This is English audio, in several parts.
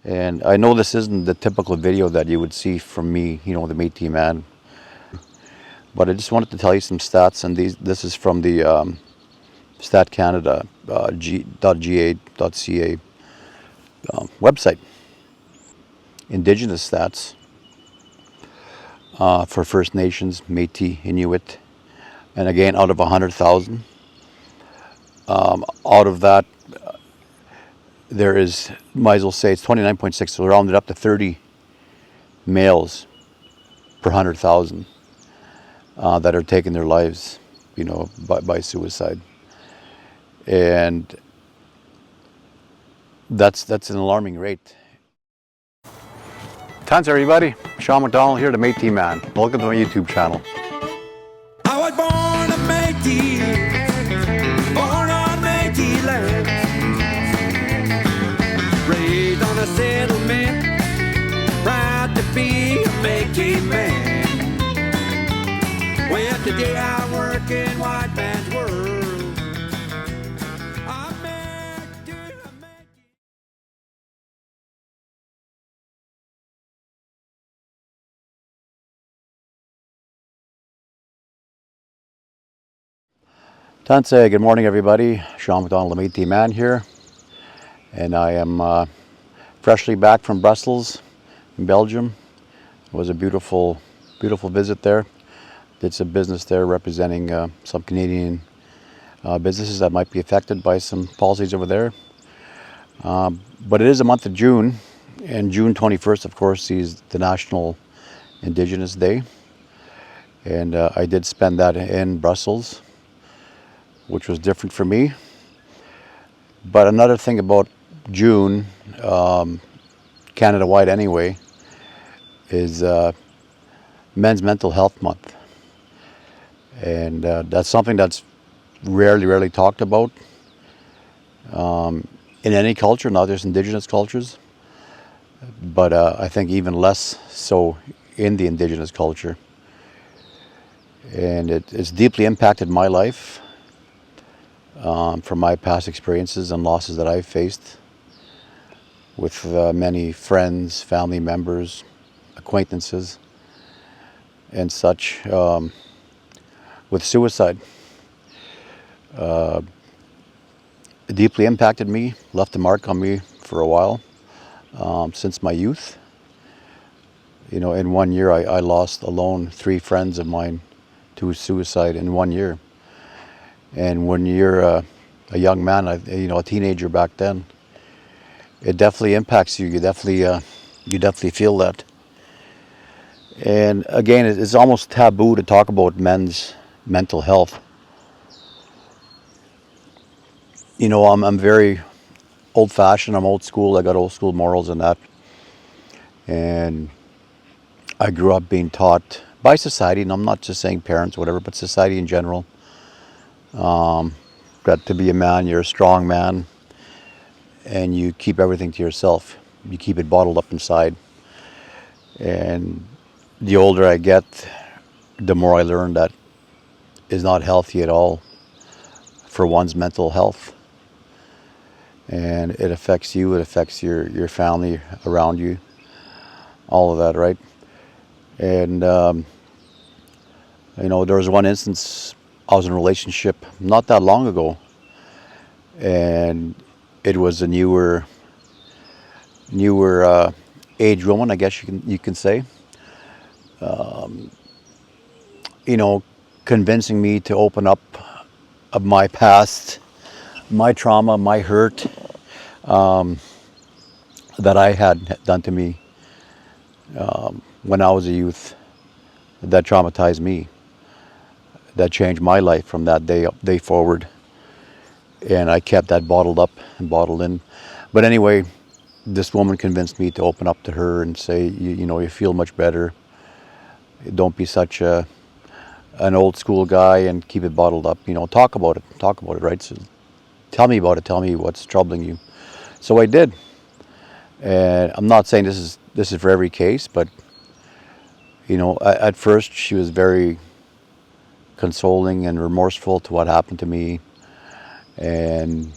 And I know this isn't the typical video that you would see from me, the Métis man. But I just wanted to tell you some stats, and this is from the Stat Canada .ga.ca website. Indigenous stats for First Nations, Métis, Inuit, and again, out of 100,000, out of that, there is, might as well say it's 29.6, so rounded up to 30 males per 100,000 that are taking their lives, by suicide. And that's an alarming rate. Tansi, everybody. Sean McDonald here, the Métis man. Welcome to my YouTube channel. I was born a Métis, born on Métis land, raised on a settlement, proud to be a Métis man. Well, today I work in white man's world. I'm back to a Métis. Tansi, good morning, everybody. Sean McDonald, the Métis man here. And I am freshly back from Brussels in Belgium. It was a beautiful, beautiful visit there. Did some business there representing some Canadian businesses that might be affected by some policies over there. But it is the month of June, and June 21st, of course, is the National Indigenous Day. And I did spend that in Brussels, which was different for me. But another thing about June, Canada-wide anyway, is Men's Mental Health Month. And that's something that's rarely talked about in any culture, not just Indigenous cultures, but I think even less so in the Indigenous culture. And it's deeply impacted my life from my past experiences and losses that I've faced with many friends, family members, acquaintances, and such. With suicide, it deeply impacted me, left a mark on me for a while, since my youth. In 1 year, I lost alone 3 friends of mine to suicide in 1 year. And when you're a young man, a teenager back then, it definitely impacts you. You definitely feel that. And again, it's almost taboo to talk about men's mental health. I'm very old-fashioned. I'm old school. I got old school morals and that. And I grew up being taught by society, and I'm not just saying parents or whatever, but society in general, that to be a man, you're a strong man, and you keep everything to yourself. You keep it bottled up inside. And the older I get, the more I learn that is not healthy at all for one's mental health. And it affects you, it affects your family around you, all of that, right? And there was one instance, I was in a relationship not that long ago, and it was a newer age woman, I guess you can say. Convincing me to open up of my past, my trauma, my hurt that I had done to me when I was a youth, that traumatized me, that changed my life from that day forward. And I kept that bottled up and bottled in. But anyway, this woman convinced me to open up to her and say, you feel much better. Don't be such an old school guy and keep it bottled up. Talk about it, right? So tell me about it. Tell me what's troubling you. So I did. And I'm not saying this is for every case, but at first she was very consoling and remorseful to what happened to me, and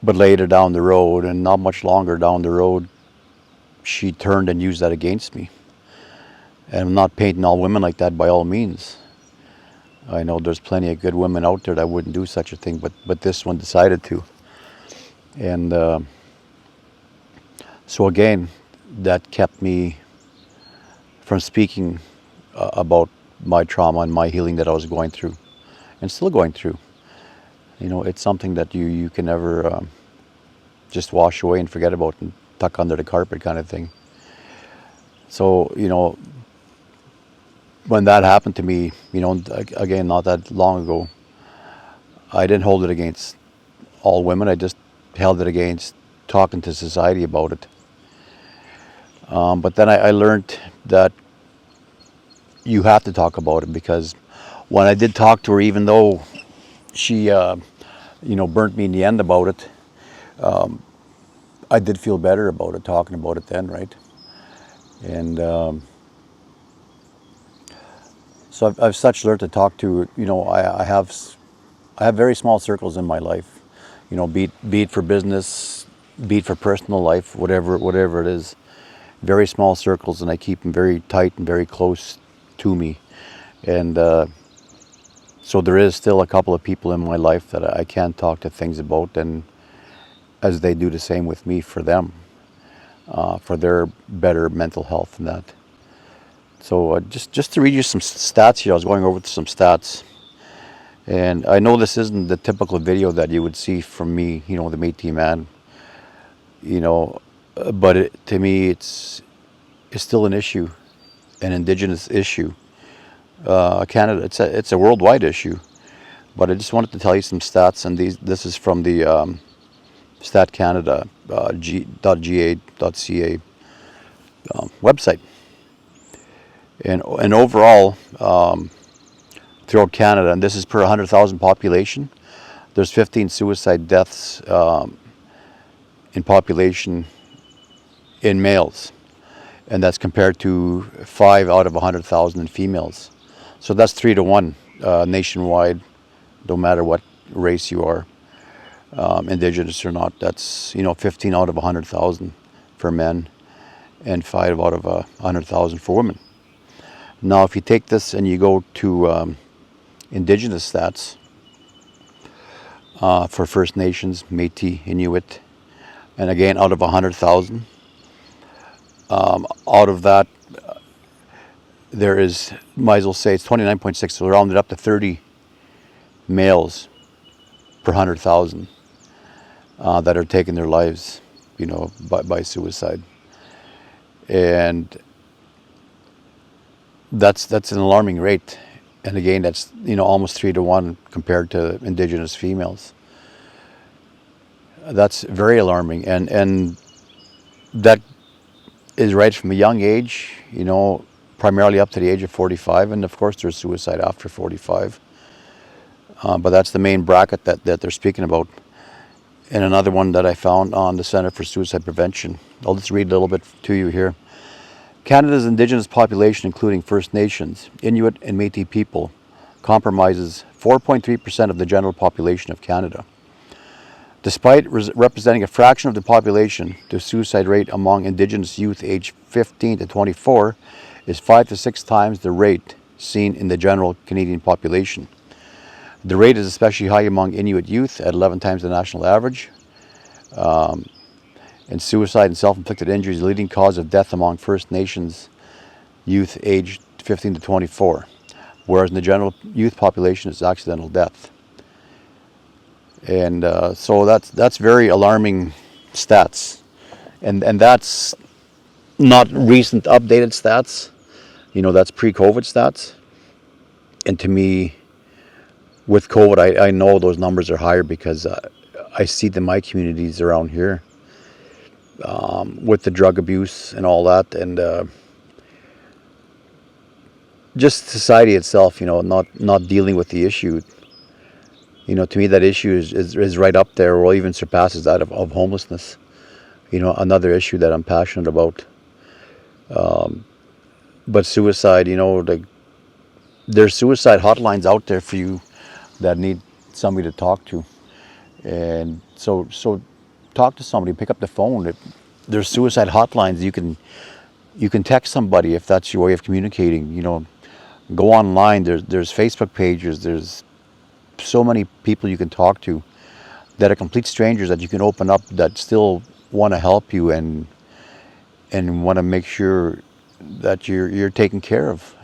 But later down the road, and not much longer down the road, she turned and used that against me. And I'm not painting all women like that by all means. I know there's plenty of good women out there that wouldn't do such a thing, but this one decided to. And so again, that kept me from speaking about my trauma and my healing that I was going through, and still going through. You know, it's something that you can never just wash away and forget about and tuck under the carpet kind of thing. So, you know, when that happened to me, you know, again, not that long ago, I didn't hold it against all women. I just held it against talking to society about it. But then I learned that you have to talk about it, because when I did talk to her, even though she, you know, burnt me in the end about it, I did feel better about it, talking about it then, right? And so I've such learned to talk to, you know, I have very small circles in my life, you know, be it for business, be it for personal life, whatever it is, very small circles, and I keep them very tight and very close to me. And so there is still a couple of people in my life that I can talk to things about, and as they do the same with me for them, for their better mental health and that. So just to read you some stats here, I was going over some stats. And I know this isn't the typical video that you would see from me, you know, the Métis man, you know, but to me it's still an issue, an Indigenous issue. Canada, it's a worldwide issue. But I just wanted to tell you some stats, and this is from the Stat Canada .ga.ca website. And overall, throughout Canada, and this is per 100,000 population, there's 15 suicide deaths in population in males, and that's compared to 5 out of 100,000 in females. So that's 3 to 1 nationwide, no matter what race you are, Indigenous or not. That's, you know, 15 out of 100,000 for men, and 5 out of 100,000 for women. Now, if you take this and you go to Indigenous stats for First Nations, Métis, Inuit, and again, out of 100,000, out of that, there is, might as well say it's 29.6, so rounded up to 30 males per 100,000 that are taking their lives, you know, by suicide. And that's an alarming rate. And again, that's, you know, almost 3 to 1 compared to Indigenous females. That's very alarming, and that is right from a young age, you know, primarily up to the age of 45, and of course there's suicide after 45. But that's the main bracket that they're speaking about. And another one that I found on the Center for Suicide Prevention. I'll just read a little bit to you here. Canada's Indigenous population, including First Nations, Inuit and Métis people, comprises 4.3% of the general population of Canada. Despite representing a fraction of the population, the suicide rate among Indigenous youth aged 15 to 24 is 5 to 6 times the rate seen in the general Canadian population. The rate is especially high among Inuit youth at 11 times the national average. And suicide and self-inflicted injury is the leading cause of death among First Nations youth aged 15 to 24, whereas in the general youth population it's accidental death. And so that's very alarming stats, and that's not recent updated stats. You know, that's pre-COVID stats. And to me, with COVID, I know those numbers are higher because I see them in my communities around here, with the drug abuse and all that, and just society itself, you know, not dealing with the issue. You know, to me that issue is right up there, or even surpasses that of homelessness. You know, another issue that I'm passionate about. But suicide, you know, there's suicide hotlines out there for you that need somebody to talk to. And so talk to somebody, pick up the phone. There's suicide hotlines. You can text somebody if that's your way of communicating. Go online. There's Facebook pages. There's so many people you can talk to that are complete strangers that you can open up, that still want to help you and want to make sure that you're taken care of,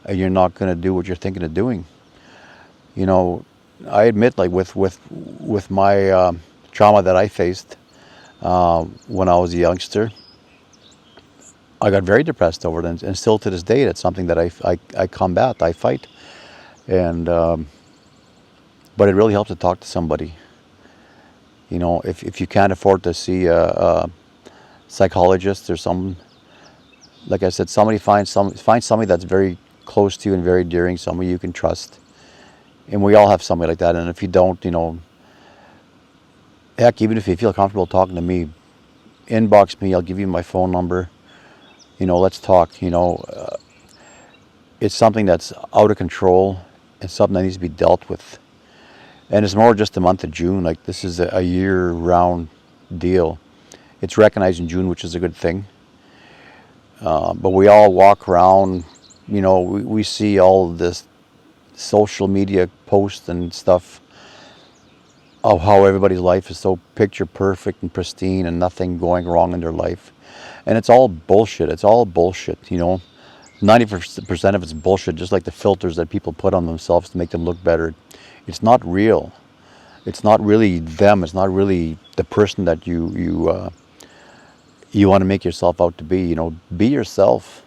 and you're not going to do what you're thinking of doing. I admit, like with my trauma that I faced when I was a youngster, I got very depressed over it, and still to this day, that's something that I combat, I fight, and but it really helps to talk to somebody. If you can't afford to see a psychologist or some, like I said, find somebody that's very close to you and very dearing, somebody you can trust. And we all have somebody like that. And if you don't, heck, even if you feel comfortable talking to me, inbox me. I'll give you my phone number. Let's talk. It's something that's out of control. It's something that needs to be dealt with. And it's more just the month of June. Like, this is a year-round deal. It's recognized in June, which is a good thing. But we all walk around, we see all this social media posts and stuff of how everybody's life is so picture perfect and pristine and nothing going wrong in their life. And it's all bullshit. It's all bullshit, 90% of it's bullshit, just like the filters that people put on themselves to make them look better. It's not real. It's not really them. It's not really the person that you want to make yourself out to be. Be yourself.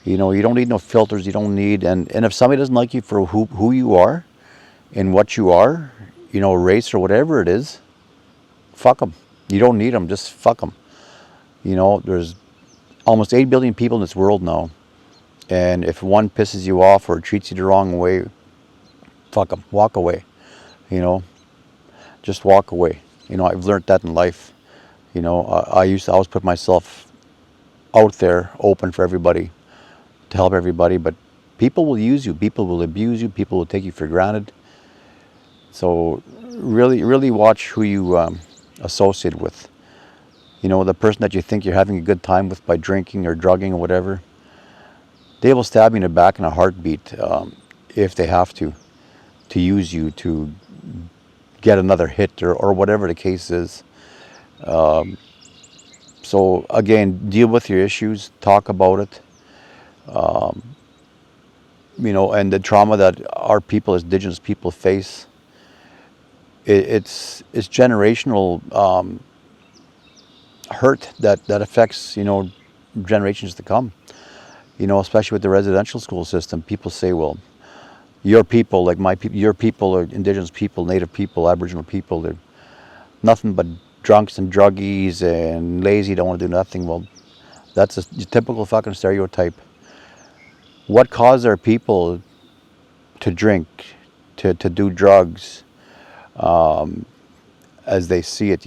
You don't need no filters. You don't need, and if somebody doesn't like you for who you are and what you are, race or whatever it is, fuck them. You don't need them. Just fuck them. There's almost 8 billion people in this world now, and if one pisses you off or treats you the wrong way, fuck them. Walk away. Just walk away. I've learned that in life. I used to always put myself out there, open for everybody, to help everybody, but people will use you, people will abuse you, people will take you for granted. So really, really watch who you associate with. The person that you think you're having a good time with by drinking or drugging or whatever, they will stab you in the back in a heartbeat if they have to use you to get another hit or whatever the case is. So again, deal with your issues, talk about it. And the trauma that our people, as Indigenous people, face, it's generational hurt that affects generations to come. Especially with the residential school system, people say, well, your people, like my people, your people are Indigenous people, Native people, Aboriginal people, they're nothing but drunks and druggies and lazy, don't want to do nothing. Well, that's a typical fucking stereotype. What caused our people to drink, to do drugs, as they see it,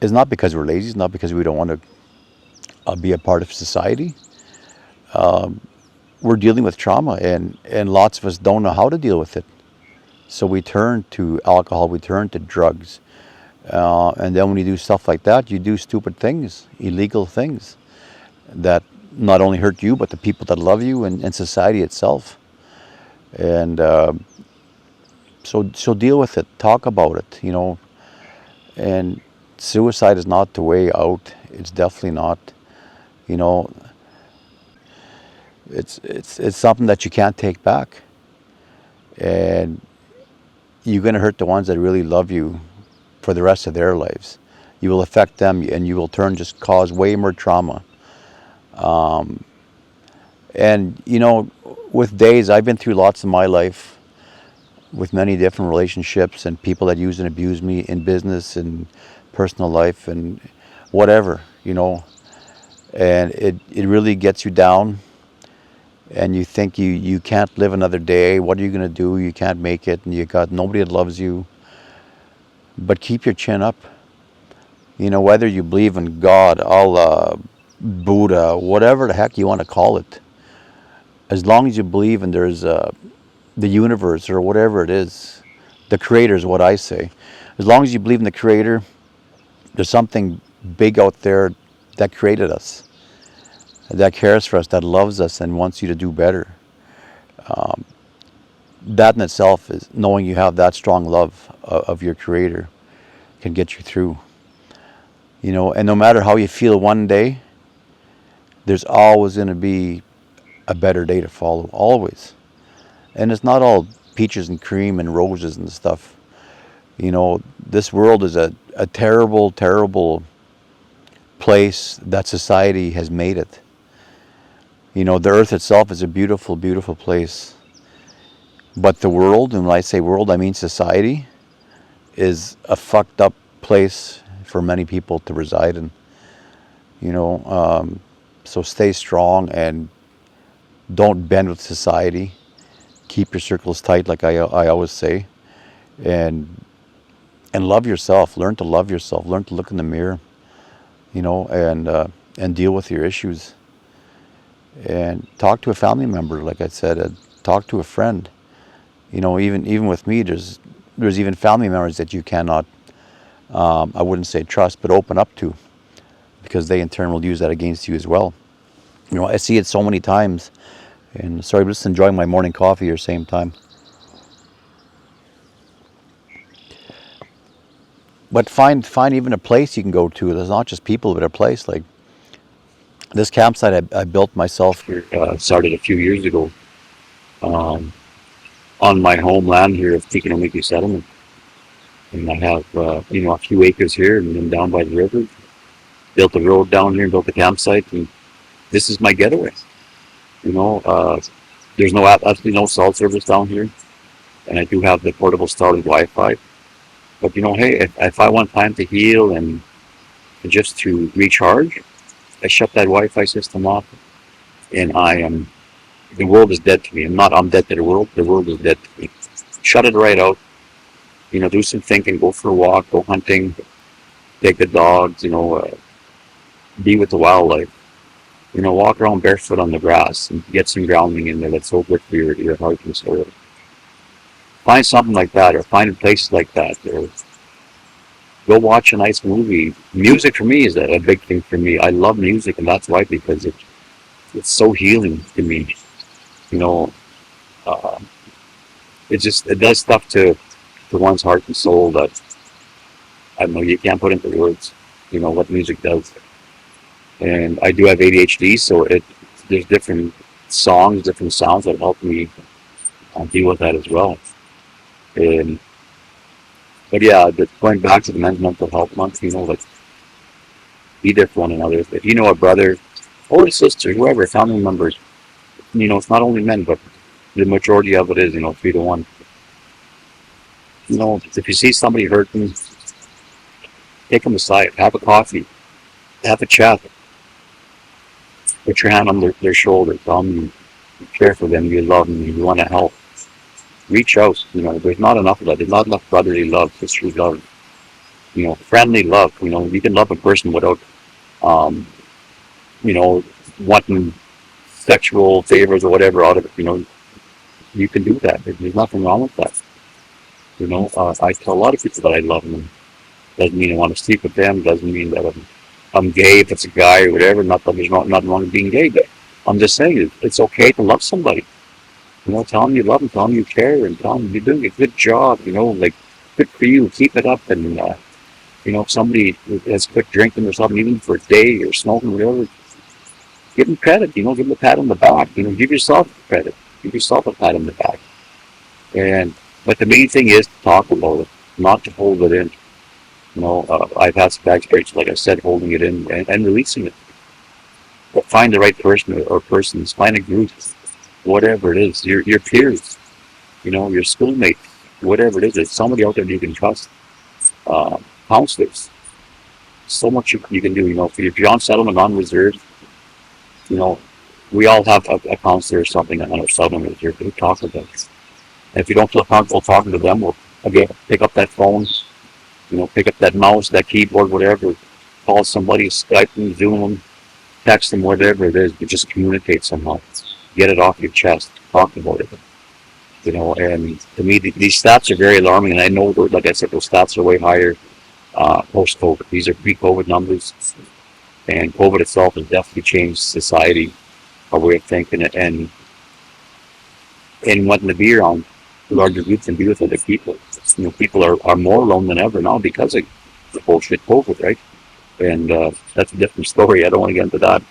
is not because we're lazy, it's not because we don't want to be a part of society. We're dealing with trauma, and lots of us don't know how to deal with it. So we turn to alcohol, we turn to drugs. And then when you do stuff like that, you do stupid things, illegal things that not only hurt you, but the people that love you and society itself. And so deal with it, talk about it, and suicide is not the way out. It's definitely not, it's something that you can't take back. And you're going to hurt the ones that really love you for the rest of their lives. You will affect them, and you will just cause way more trauma. And with days, I've been through lots of my life with many different relationships and people that use and abuse me in business and personal life and whatever, and it really gets you down, and you think you can't live another day. What are you going to do? You can't make it, and you got nobody that loves you. But keep your chin up. Whether you believe in God, Allah, Buddha, whatever the heck you want to call it, as long as you believe in there's the universe or whatever it is, the creator is what I say. as long as you believe in the Creator, there's something big out there that created us, that cares for us, that loves us, and wants you to do better. That in itself is knowing you have that strong love of your Creator can get you through. And no matter how you feel one day, there's always going to be a better day to follow, always. And it's not all peaches and cream and roses and stuff. This world is a terrible, terrible place that society has made it. The earth itself is a beautiful, beautiful place. But the world, and when I say world, I mean society, is a fucked up place for many people to reside in. So stay strong and don't bend with society. Keep your circles tight, like I always say, and love yourself. Learn to love yourself. Learn to look in the mirror, and deal with your issues. And talk to a family member, like I said. Talk to a friend. Even with me, there's even family members that you cannot, I wouldn't say trust, but open up to, because they in turn will use that against you as well. I see it so many times. And sorry, I'm just enjoying my morning coffee at the same time. But find even a place you can go to. There's not just people, but a place. Like this campsite I built myself here, started a few years ago, on my homeland here of Kikino settlement. And I have, a few acres here and then down by the river. Built a road down here and built a campsite. And this is my getaway. There's absolutely no cell service down here. And I do have the portable Starlink Wi-Fi. But, hey, if I want time to heal and just to recharge, I shut that Wi-Fi system off. And the world is dead to me. I'm dead to the world is dead to me. Shut it right out. Do some thinking, go for a walk, go hunting, take the dogs, be with the wildlife. Walk around barefoot on the grass and get some grounding in there. That's so good for your heart and soul. Find something like that, or find places like that, or go watch a nice movie. Music for me is a big thing for me. I love music, and that's why, because it's so healing to me. It does stuff to one's heart and soul that I don't know, you can't put into words. What music does. And I do have ADHD, so there's different songs, different sounds that help me deal with that as well. But yeah, going back to the Men's Mental Health Month, like, be there for one another. If you know a brother or a sister, whoever, family members, it's not only men, but the majority of it is, 3-1. If you see somebody hurting, take them aside, have a coffee, have a chat. Put your hand on their shoulder, tell them you care for them, you love them, you want to help. Reach out, there's not enough of that. There's not enough brotherly love, sisterly love, friendly love. You can love a person without, wanting sexual favors or whatever out of it. You can do that. There's nothing wrong with that. I tell a lot of people that I love them. Doesn't mean I want to sleep with them. Doesn't mean that I'm gay if it's a guy or whatever. Not that there's nothing wrong with being gay, but I'm just saying it's okay to love somebody. Tell them you love them, tell them you care, and tell them you're doing a good job. Like, good for you. Keep it up. And if somebody has quit drinking or something, even for a day, or smoking, whatever, give them credit. Give them a pat on the back. Give yourself credit. Give yourself a pat on the back. But the main thing is to talk about it, not to hold it in. I've had some bad experiences, like I said, holding it in and releasing it. But find the right person or persons, find a group, whatever it is, your peers, your schoolmates, whatever it is, it's somebody out there you can trust. Counselors, so much you can do. If you're on settlement, on reserve, we all have a counselor or something on our settlement reserve who talk about it. And if you don't feel comfortable talking to them, well, again, pick up that phone, pick up that mouse, that keyboard, whatever, call somebody, Skype them, Zoom them, text them, whatever it is, but just communicate somehow. Get it off your chest, talk about it. You know, and to me, these stats are very alarming. And I know, like I said, those stats are way higher post-COVID. These are pre-COVID numbers, and COVID itself has definitely changed society, our way of thinking, and wanting to be around larger groups and be with other people. You know, people are more alone than ever now because of the bullshit COVID, right? And that's a different story. I don't want to get into that.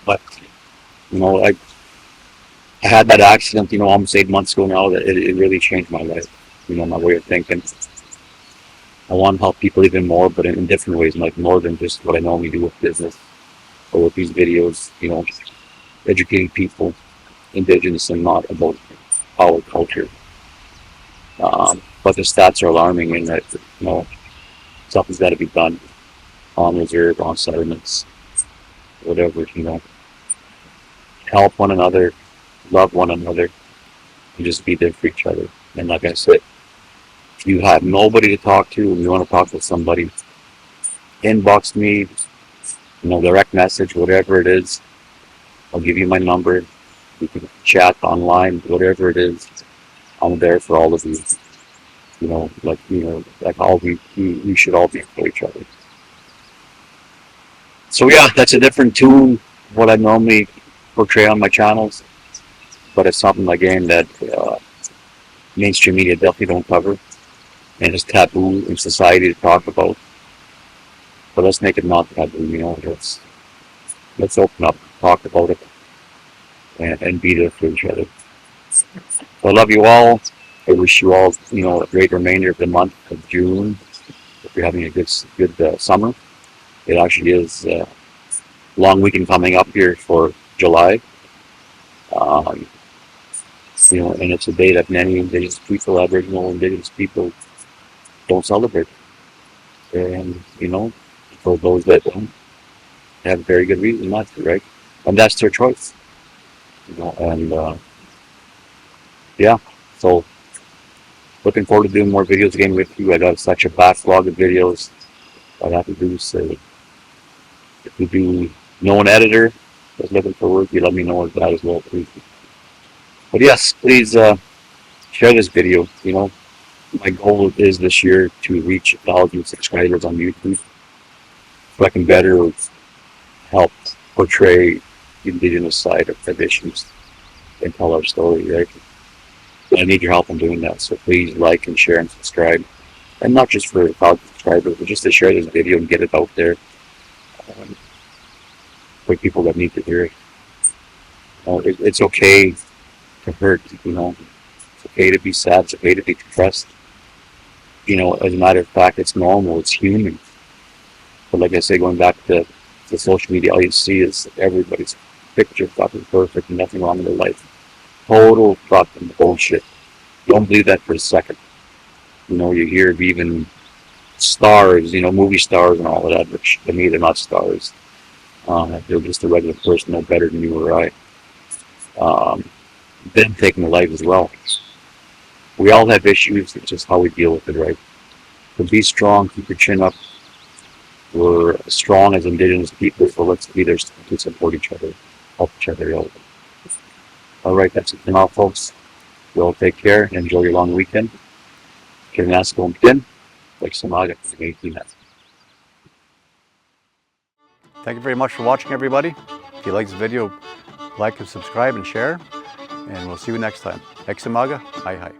But you know, I had that accident, you know, almost 8 months ago now. That it really changed my life. You know, my way of thinking. I want to help people even more, but in different ways, like more than just what I normally do with business or with these videos. You know, educating people, Indigenous and not about our culture. But the stats are alarming in that, you know, something's got to be done on reserve, on settlements, whatever, you know. Help one another, love one another, and just be there for each other. And like I said, if you have nobody to talk to and you want to talk with somebody, inbox me, you know, direct message, whatever it is. I'll give you my number. We can chat online, whatever it is. I'm there for all of you. You know, like all we should all be for each other. So yeah, that's a different tune what I normally portray on my channels, but it's something again that mainstream media definitely don't cover, and it's taboo in society to talk about. But let's make it not taboo. You know, let's open up, talk about it, and be there for each other. So I love you all. I wish you all, you know, a great remainder of the month of June. If you're having a good summer, it actually is a long weekend coming up here for July. You know, and it's a day that many Indigenous people, Aboriginal Indigenous people, don't celebrate. And you know, for those that don't, they have a very good reason not to, right? And that's their choice. You know, and yeah, so looking forward to doing more videos again with you. I got such a backlog of videos I have to do. So if you do know an editor that's looking for work, you let me know that as well, please. But yes, please share this video. You know, my goal is this year to reach 1,000 subscribers on YouTube, so I can better help portray the Indigenous side of issues and tell our story, right? I need your help in doing that, so please like and share and subscribe. And not just for 1,000 subscribers, but just to share this video and get it out there for people that need to hear it. It's okay to hurt, you know. It's okay to be sad. It's okay to be depressed. You know, as a matter of fact, it's normal. It's human. But like I say, going back to social media, all you see is everybody's picture fucking perfect and nothing wrong in their life. Total fucking bullshit. Don't believe that for a second. You know, you hear of even stars, you know, movie stars and all of that, which to me they're not stars. They're just a regular person, no better than you or I. Them taking a life as well. We all have issues, it's just how we deal with it, right? So be strong, keep your chin up. We're strong as Indigenous people, so let's be there to support each other, help each other out. All right, that's it for now, folks. You all take care and enjoy your long weekend. Kinasko Mtin, like Samaga, Métis. Thank you very much for watching, everybody. If you like this video, like and subscribe and share. And we'll see you next time. Examaga, hi hi.